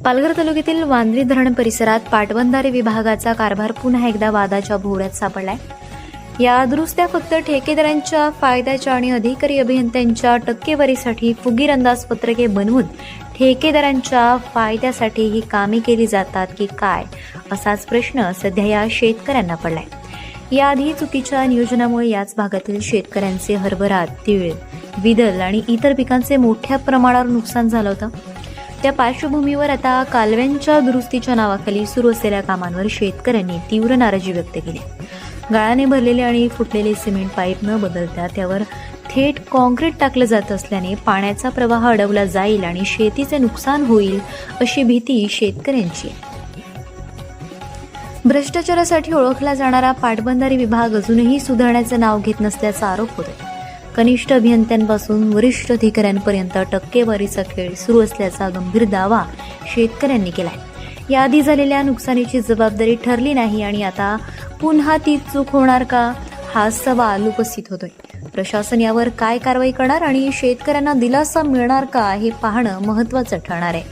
पालघर तालुक्यातील वांद्री धरण परिसरात पाटबंधारे विभागाचा कारभार पुन्हा एकदा वादाच्या भोवऱ्यात सापडलाय। या दुरुस्त्या फक्त ठेकेदारांच्या फायद्याच्या आणि अधिकारी अभियंत्यांच्या टक्केवारीसाठी फुगीर अंदाजपत्रके बनवून ठेकेदारांच्या फायद्यासाठी ही कामे केली जातात की काय, असाच प्रश्न सध्या या शेतकऱ्यांना पडलाय। याआधी चुकीच्या नियोजनामुळे याच भागातील शेतकऱ्यांचे हरभरा, तीळ, विदल आणि इतर पिकांचे मोठ्या प्रमाणावर नुकसान झालं होतं। त्या पार्श्वभूमीवर आता कालव्यांच्या दुरुस्तीच्या नावाखाली सुरू असलेल्या कामांवर शेतकऱ्यांनी तीव्र नाराजी व्यक्त केली। गाळाने भरलेले आणि फुटलेले सिमेंट पाईप न बदलता त्यावर थेट कॉन्क्रीट टाकलं जात असल्याने पाण्याचा प्रवाह अडवला जाईल आणि शेतीचे नुकसान होईल अशी भीती शेतकऱ्यांची आहे। भ्रष्टाचारासाठी ओळखला जाणारा पाटबंधारे विभाग अजूनही सुधारण्याचं नाव घेत नसल्याचा आरोप होतोय। कनिष्ठ अभियंत्यांपासून वरिष्ठ अधिकाऱ्यांपर्यंत टक्केवारीचा खेळ सुरू असल्याचा गंभीर दावा शेतकऱ्यांनी केलाय। याआधी झालेल्या नुकसानीची जबाबदारी ठरली नाही आणि आता पुन्हा तीच चूक होणार का, हा सवाल उपस्थित होतोय। प्रशासन यावर काय कारवाई करणार आणि शेतकऱ्यांना दिलासा मिळणार का, हे पाहणं महत्त्वाचं ठरणार आहे।